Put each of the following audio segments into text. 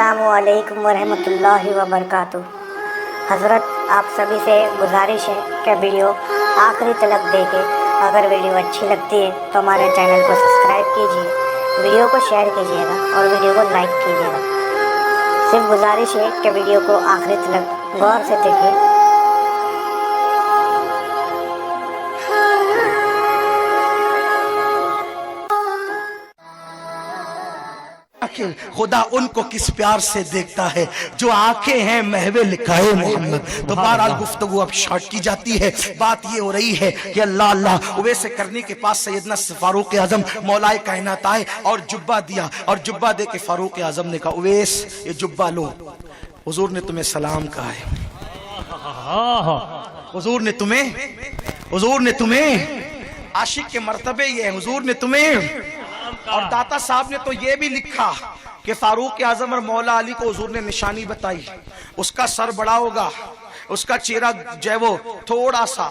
अस्सलामुअलैकुम वरहमतुल्लाहि वबरकातुहू। हज़रत आप सभी से गुजारिश है कि वीडियो आखिरी तक देखें। अगर वीडियो अच्छी लगती है तो हमारे चैनल को सब्सक्राइब कीजिए, वीडियो को शेयर कीजिएगा और वीडियो को लाइक कीजिएगा। सिर्फ गुजारिश है कि वीडियो को आखिरी तक गौर से देखें। खुदा उनको किस प्यार से देखता है जो आंखें हैं महवे लिखाए मोहम्मद। तो बहरहाल गुफ्तगू अब शॉर्ट की जाती है। बात ये हो रही है कि अल्लाह अल्लाह उवैस करनी के पास सैयदना फारूक आजम मौलाए कायनात आए और जुब्बा दिया, और जुब्बा दे के फारूक आजम ने कहा उवैस ये जुब्बा लो, हुजूर ने तुम्हें सलाम कहा है, हुजूर ने तुम्हें आशिक के मर्तबे ये है, हुजूर ने तुम्हें। और दाता साहब ने तो ये भी लिखा कि फारूक आजम और मौला अली को हुजूर ने निशानी बताई, उसका सर बड़ा होगा, उसका चेहरा जो है वो थोड़ा सा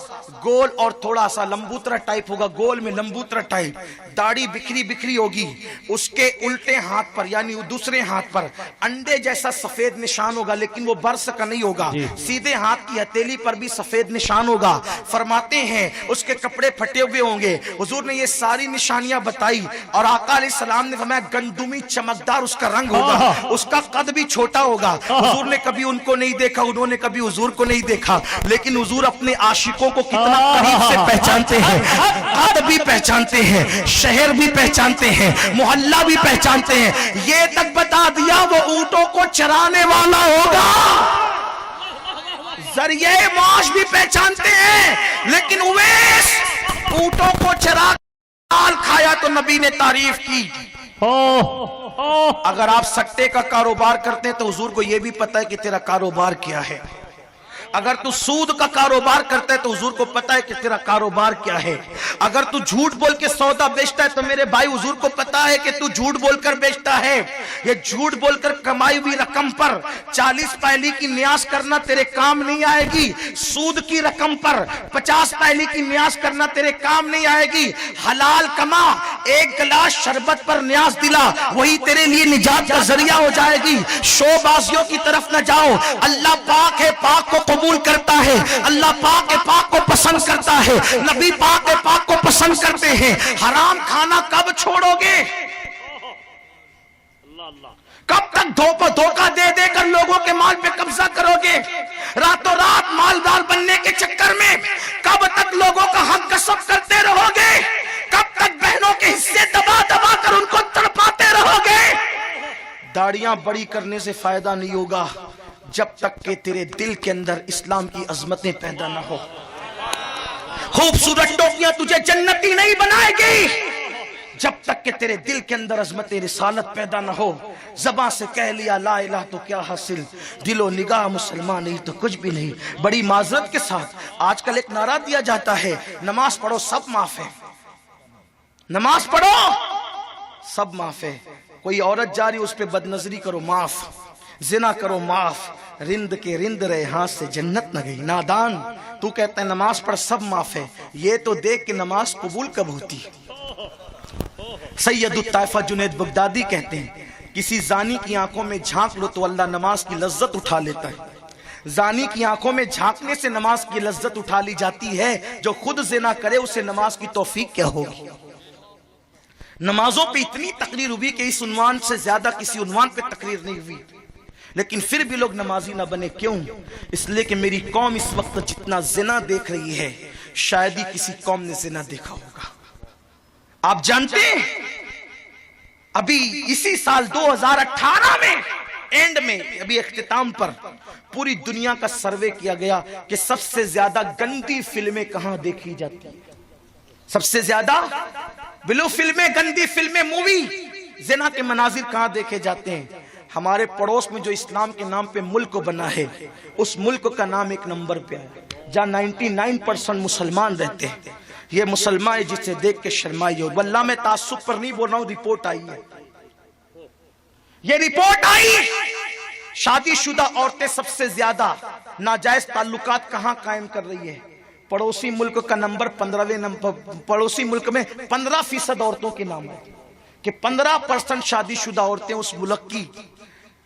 गोल और थोड़ा सा लंबूतरा टाइप होगा, गोल में लंबूतरा टाइप, दाढ़ी बिखरी बिखरी होगी, उसके उल्टे हाथ पर यानी दूसरे हाथ पर अंडे जैसा सफेद निशान होगा, लेकिन वो बरस का नहीं होगा, सीधे हाथ की हथेली पर भी सफेद निशान होगा। फरमाते हैं उसके कपड़े फटे हुए होंगे। हुजूर ने ये सारी निशानियां बताई और आका अलैहिस्सलाम ने फरमाया गंदुमी चमकदार उसका रंग होगा, उसका कद भी छोटा होगा। हुजूर ने कभी उनको नहीं देखा, उन्होंने कभी हुजूर को नहीं देखा, लेकिन हुजूर अपने आशिकों को कितना करीब से पहचानते हैं, कद भी पहचानते हैं, शहर भी पहचानते हैं, मोहल्ला भी पहचानते हैं। ये तक बता दिया वो ऊंटों को चराने वाला होगा, जरिए माश भी पहचानते हैं, लेकिन उवैस ऊंटों को चरा खाया तो नबी ने तारीफ की। अगर आप सट्टे का कारोबार करते हैं तो हुजूर को यह भी पता है कि तेरा कारोबार क्या है। अगर तू सूद का कारोबार करता है तो हुजूर को पता है कि तेरा कारोबार क्या है। अगर तू झूठ बोल के सौदा बेचता है तो मेरे भाई हुजूर को पता है कि तू झूठ बोलकर बेचता है। ये झूठ बोलकर कमाई हुई रकम पर 40 पहली की न्यास करना तेरे काम नहीं आएगी, सूद की रकम पर 50 पहली की न्यास करना तेरे काम नहीं आएगी। हलाल कमा, एक गिलास शरबत पर न्यास दिला, वही तेरे लिए निजात का जरिया हो जाएगी। शोबाजियों की तरफ न जाओ, अल्लाह पाक है, पाक को कबूल करता है, अल्लाह पाक है, पाक को पसंद करता है, नबी पाक है, पाक को पसंद करते हैं। हराम खाना कब छोड़ोगे? कब तक धोखा दे देकर लोगों के माल पे कब्जा करोगे? रातों रात मालदार बनने के चक्कर में कब तक लोगों का हक गस्ब करते रहोगे? कब तक बहनों के हिस्से दबा दबा कर उनको तड़पाते रहोगे? दाढ़ियां बड़ी करने से फायदा नहीं होगा जब तक कि तेरे दिल के अंदर इस्लाम की अजमतें पैदा ना हो। खूबसूरत टोपियां तुझे जन्नती नहीं बनाएगी जब तक कि तेरे दिल के अंदर अजमत रिसालत पैदा ना हो। ज़बान से कह लिया ला इलाहा तो क्या हासिल, दिलो निगाह मुसलमान नहीं तो कुछ भी नहीं। बड़ी माजरत के साथ आजकल एक नारा दिया जाता है, नमाज पढ़ो सब माफ है, नमाज पढ़ो सब माफ है। कोई औरत जा रही उस पर बदनजरी करो माफ, जिना करो माफ, रिंद के रिंद रहे हाथ से जन्नत न गई। नादान, तू कहता है नमाज पढ़ सब माफ है, ये तो देख के नमाज कबूल कब होती। सैयद ताइफा जुनैद बगदादी कहते हैं किसी जानी की आंखों में झांक लो तो अल्लाह नमाज की लज्जत उठा लेता है। जानी की आंखों में झांकने से नमाज की लज्जत उठा ली जाती है, जो खुद जिना करे उसे नमाज की तौफीक क्या होगी। नमाजों पे इतनी तकरीर हुई कि इस उन्वान से ज्यादा किसी उन्वान पे तकरीर नहीं हुई, लेकिन फिर भी लोग नमाजी ना बने। क्यों? इसलिए कि मेरी कौम इस वक्त जितना जिना देख रही है शायद ही किसी कौम ने जिना देखा होगा। आप जानते हैं अभी इसी साल 2018 में एंड में अभी इख्तिताम पर पूरी दुनिया का सर्वे किया गया कि सबसे ज्यादा गंदी फिल्में कहां देखी जाती है। सबसे ज्यादा ब्लू फिल्में, गंदी फिल्में, मूवी, जिना के मनाजिर कहां देखे जाते हैं? हमारे पड़ोस में जो इस्लाम के नाम पे मुल्क बना है उस मुल्क का नाम एक नंबर पे है, जहाँ 99% मुसलमान रहते हैं। ये मुसलमान है जिसे देख के शर्माइए। और वल्लाह मैं तासुब पर नहीं बोल रहा हूँ, रिपोर्ट आई है, ये रिपोर्ट आई। शादीशुदा औरतें सबसे ज्यादा नाजायज ताल्लुकात कहाँ कायम कर रही है? पड़ोसी मुल्क का नंबर 15वें नंबर, पड़ोसी मुल्क में 15% औरतों के नाम है कि 15% शादीशुदा औरतें उस मुल्क की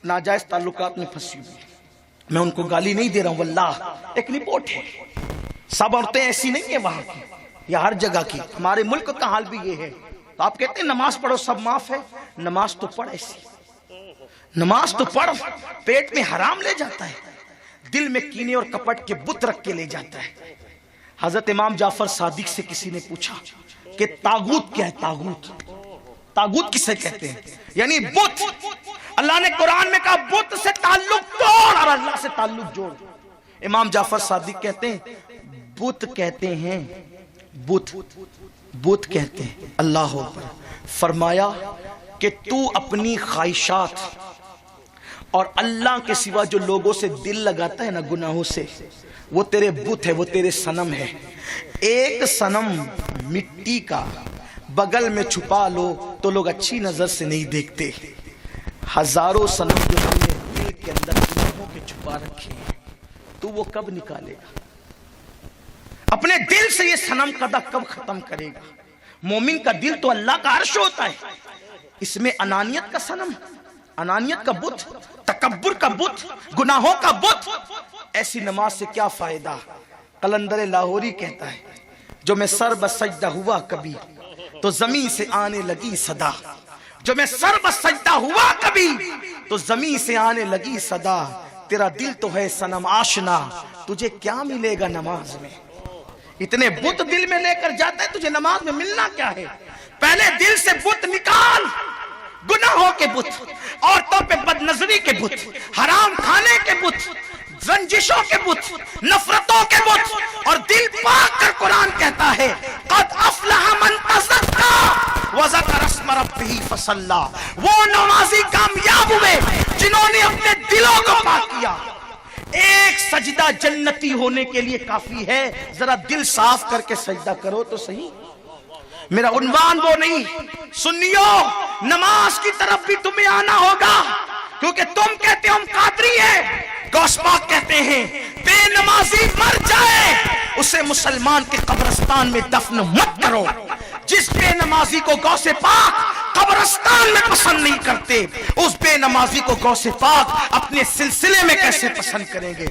नाजायज ताल्लुकात में फंसी हुई। मैं उनको गाली नहीं दे रहा हूं, वल्लाह एक रिपोर्ट है। सब औरतें ऐसी नहीं है वहां की या हर जगह की, हमारे मुल्क का हाल भी ये है। तो आप कहते हैं नमाज पढ़ो सब माफ है, नमाज तो पढ़ ऐसी, नमाज तो पढ़, पेट में हराम ले जाता है, दिल में कीने और कपट के बुत रख के ले जाता है। हजरत इमाम जाफर सादिक से किसी ने पूछा कि तागूत क्या है, तागूत, तागूत किसे कहते हैं, यानी बुत। अल्लाह ने कुरान में कहा बुत से ताल्लुक तोड़ और अल्लाह से ताल्लुक जोड़। इमाम जाफर सादिक कहते हैं बुत कहते हैं, बुत, बुत कहते हैं अल्लाह अकबर। फरमाया कि तू अपनी ख्वाहिशात और अल्लाह के सिवा जो लोगों से दिल लगाता है ना गुनाहों से, वो तेरे बुत है, वो तेरे सनम है। एक सनम मिट्टी का बगल में छुपा लो तो लोग अच्छी नजर से नहीं देखते, हजारों सनम जो हमने दिल के अंदर गुनाहों के छुपा रखे हैं, तो वो कब निकालेगा? अपने दिल से ये सनम कदा कब खत्म करेगा? मोमिन का दिल तो अल्लाह का अर्श होता है, इसमें अनानियत का सनम, अनानियत का बुत, तकब्बुर का बुत, गुनाहों का बुत, ऐसी नमाज से क्या फायदा? कलंदर लाहौरी कहता है जो मैं सर बसजदा हुआ कभी तो जमीन से आने लगी सदा, जो मैं सर बसजदा हुआ कभी तो जमीन से आने लगी सदा। तेरा दिल तो है सनम आशना, तुझे क्या मिलेगा नमाज में? इतने बुत दिल में लेकर जाता है, तुझे नमाज में मिलना क्या है? पहले दिल से बुत निकाल, गुनाहों के बुत, औरतों पे बदनजरी के बुत, हराम खाने के बुत, रंजिशों के बुत, नफरतों के बुत, और दिल पाक कर कुरान कहता है कद अफलह मन तज़क्का व ज़करा अस्म रब्बिही फसल्ला। वो नमाजी कामयाब हुए जिन्होंने अपने दिलों को पाक किया। एक सजदा जन्नती होने के लिए काफी है, जरा दिल साफ करके सजदा करो तो सही। मेरा उन्वान वो नहीं, सुनियो नमाज की तरफ भी तुम्हें आना होगा, क्योंकि तुम कहते हो हम कादरी हैं, गौस पाक कहते हैं बेनमाजी मर जाए उसे मुसलमान के कब्रिस्तान में दफन मत करो। जिस बेनमाजी को गौसे पाक कब्रिस्तान में पसंद नहीं करते, उस बेनमाजी को गौसे पाक अपने सिलसिले में कैसे पसंद करेंगे?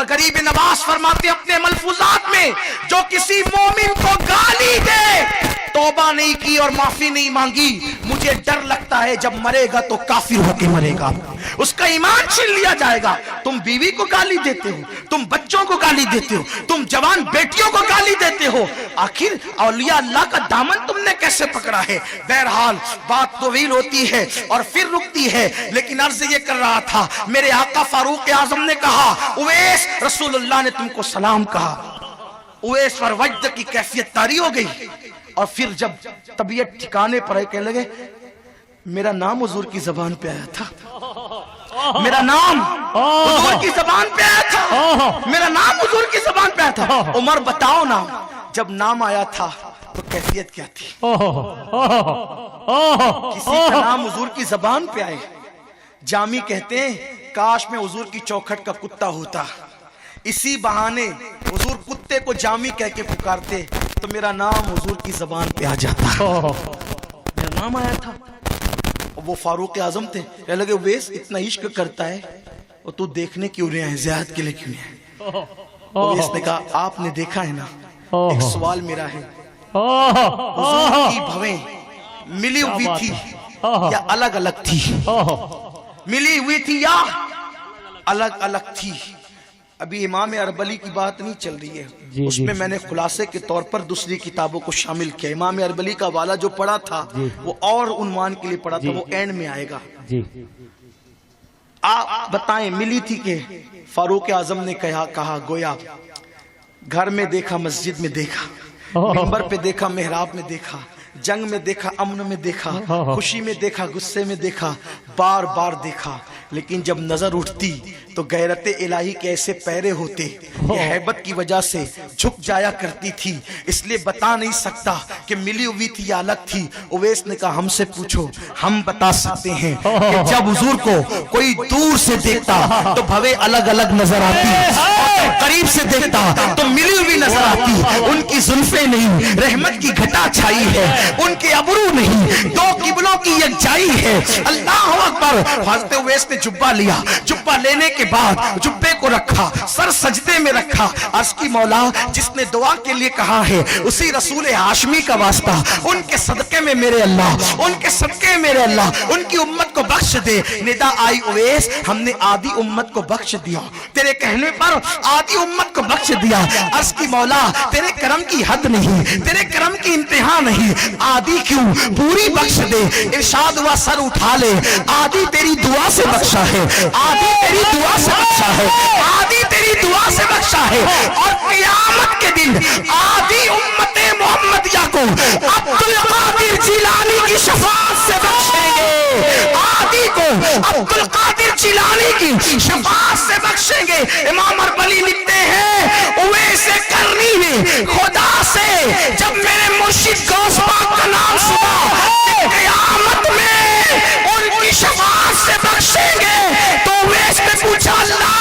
गरीब नवाज फरमाते अपने मलफूजात में, जो किसी मोमिन को गाली दे, तौबा नहीं की और माफी नहीं मांगी, मुझे डर लगता है जब मरेगा तो काफिर होके मरेगा, उसका ईमान छीन लिया जाएगा। तुम बीवी को गाली देते हो, तुम बच्चों को गाली देते हो, तुम जवान बेटियों को गाली देते हो, आखिर औलिया अल्लाह का दामन तुमने कैसे पकड़ा है? बहरहाल बात तवील होती है और फिर रुकती है, लेकिन अर्ज ये कर रहा था, मेरे आका फारूक आजम ने कहा उवैस रसूलुल्लाह ने तुमको सलाम कहा। उवैस पर वज्द की कैफियत तारी हो गई, और फिर जब तबीयत ठिकाने पर कहने लगे मेरा नाम हुजूर की जबान पे आया था, मेरा नाम हुजूर की जबान पे आया था, मेरा नाम हुजूर की जबान पे आया था। उमर बताओ ना, जब नाम आया था तो कैफियत क्या थी? किसी का नाम हुजूर की जबान पे आए। जामी कहते हैं काश में हुजूर की चौखट का कुत्ता होता, इसी बहाने हुजूर कुत्ते को जामी कह के पुकारते तो मेरा नाम हुजूर की जबान पे आ जाता। मेरा नाम आया था। वो फारूक आजम थे, कहने लगे वेस इतना इश्क करता है और तू देखने क्यों नहीं है, ज़ियारत के लिए क्यों नहीं है? वेस ने कहा आपने देखा है ना, एक सवाल मेरा है, हुजूर की भवें मिली हुई थी या अलग अलग थी? मिली हुई थी या अलग अलग थी? अभी इमाम अरबली की बात नहीं चल रही है, उसमें मैंने खुलासे के तौर पर दूसरी किताबों को शामिल किया। इमाम अरबली का वाला जो पढ़ा था वो और उन्वान के लिए पढ़ा था, वो एंड में आएगा। आप बताएं मिली थी कि फारूक आजम ने कहा गोया घर में देखा, मस्जिद में देखा, मिंबर पे देखा, मेहराब में देखा, जंग में देखा, अमन में देखा, खुशी में देखा, गुस्से में देखा, बार बार देखा, लेकिन जब नजर उठती तो गैरत इलाही के ऐसे पैरे होते, ये हैबत की वजह से झुक जाया करती थी, इसलिए बता नहीं सकता कि मिली हुई थी या अलग थी। उवैस ने कहा हमसे पूछो, हम बता सकते हैं कि जब हुजूर को कोई दूर से देखता तो भवे अलग अलग नजर आती, और करीब से देखता तो मिली हुई नजर आती। उनकी जुल्फे नहीं, रहमत की घटा छाई है, उनके अबरू नहीं, दो किबलों की यकजाई है। अल्लाह अकबर। पर हज़रत उवैस ने जुब्बा लिया, जुब्बा लेने के बाद जुब्बे को रखा, सर सजदे में रखा, अर्ज़ की मौला जिसने दुआ के लिए कहा है उसी रसूल हाशमी का वास्ता, उनके सदके में मेरे अल्लाह, उनके सदके मेरे अल्लाह, उनकी उम्मत को बख्श दे। निदा आई उवैस, हमने आधी उम्मत को बख्श दिया, तेरे कहने पर आधी उम्मत को बख्श दिया। अर्ज़ की मौला तेरे करम की हद नहीं, तेरे करम की इंतहा नहीं, आधी क्यों पूरी बख्श दे। इरशाद हुआ सर उठा ले, आधी तेरी दुआ से बख्शा है, आधी तेरी दुआ से बख्शा है, आधी तेरी दुआ से बख्शा है। और क़यामत के दिन आधी उम्मते मोहम्मदिया को अब्दुल कादिर जिलानी की शफाअत से बख्शेंगे, आधी को अब्दुल कादिर जिलानी की शफाअत से बख्शेंगे। इमाम अरबली लिखते हैं उवैस करनी ने खुदा से जब मेरे मुर्शिद गौस पाक का नाम सुना, क़यामत में उनकी शफाअत से बख्शेंगे, तो उवैस ने पूछा अल्लाह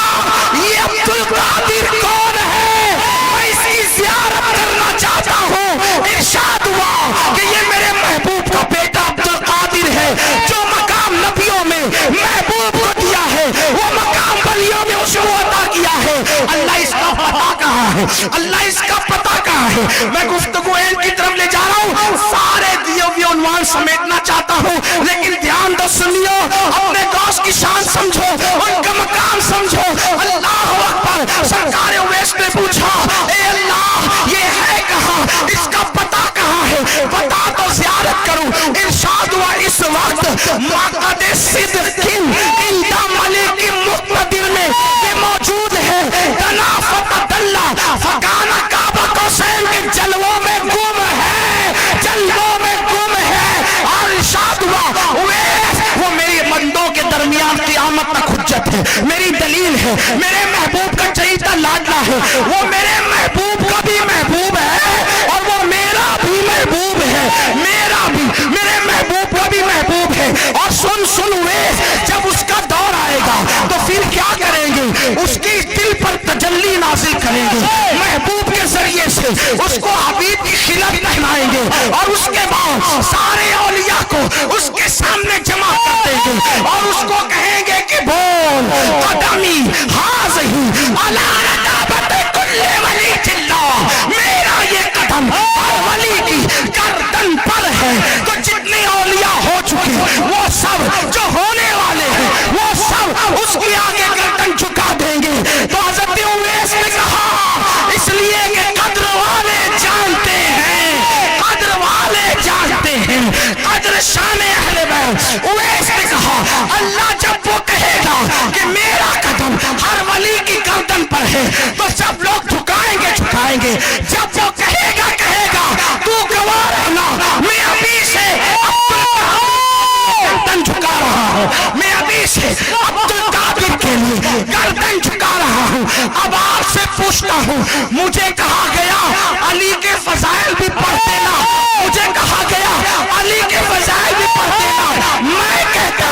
ये अब्दुल कादिर कौन है, मैं इसकी ज़ियारत करना चाहता हूँ। इरशाद हुआ कि ये मेरे महबूब का बेटा अब्दुल कादिर है, जो मकाम नबियों में महबूब को दिया है वो मकाम वलियों में उसको अता किया है। अल्लाह इसका पता कहाँ है, अल्लाह इसका पता कहाँ है। मैं गुफ्तगू एंड की तरफ ले जा रहा हूँ, सारे दिए हुए उन्वान समेटना चाहता हूँ, लेकिन ध्यान दो सुनियो, अपने गौस की शान समझो, उनका मकाम समझो। अल्लाह अकबर। सरकार उवैस ने पूछा ए अल्लाह ये है कहाँ, इसका पता कहाँ है, बता तो ज़ियारत करूं। इरशाद हुआ इस वक्त माक़द सिद्दीक़ीन इंदा मलिक मुक़तदिर में ये मौजूद है। दना फतदल्ला फकाना काबा कौसैन के जलवों में गुम है, जलवों में गुम है। और इरशाद हुआ उवैस वो मेरे बंदों के दरमियान क़यामत तक हुज्जत है, मेरी दलील है, मेरे महबूब का चहीता लाडला है, वो मेरे महबूब का भी महबूब है और वो मेरा भी महबूब है, मेरा भी, मेरे महबूब का भी महबूब है। और सुन उवैस, जब उसका दौर आएगा तो फिर क्या करेंगे, उसकी दिल पर तजल्ली नाज़िल करेंगे, महबूब के जरिए से उसको हबीब की खिलत पहनाएंगे और उसके बाद सारे औलिया को उसके सामने जमा कर देंगे और उसको कहेंगे कि बोल कदमी हाज़िही अला रकाबत कुल्ले वली चिल्ला, मेरा ये कदम हर वली की गर्दन पर है। तो जितने औलिया हो चुके वो सब, जो होने वाले हैं वो सब उसके आगे गर्दन झुका देंगे। तो हज़रत उवैस ने कहा इसलिए कि कद्र वाले जानते हैं, कद्र वाले जानते हैं, कद्र शान अहले बैत। उवैस ने कहा अल्लाह जब वो कहेगा कि मेरा कदम हर वली की गर्दन पर है तो सब लोग झुकाएंगे झुकाएंगे। जब वो कहेगा तू गवाह रहना, मैं अभी से गर्दन झुका रहा हूँ, मैं अभी से अब्दुल कादिर के लिए गर्दन झुका रहा हूँ। अब आपसे पूछता हूँ, मुझे कहा गया अली के फजाइल भी पढ़ देना, मुझे कहा गया अली के फजाइल भी पढ़ देना, मैं कहता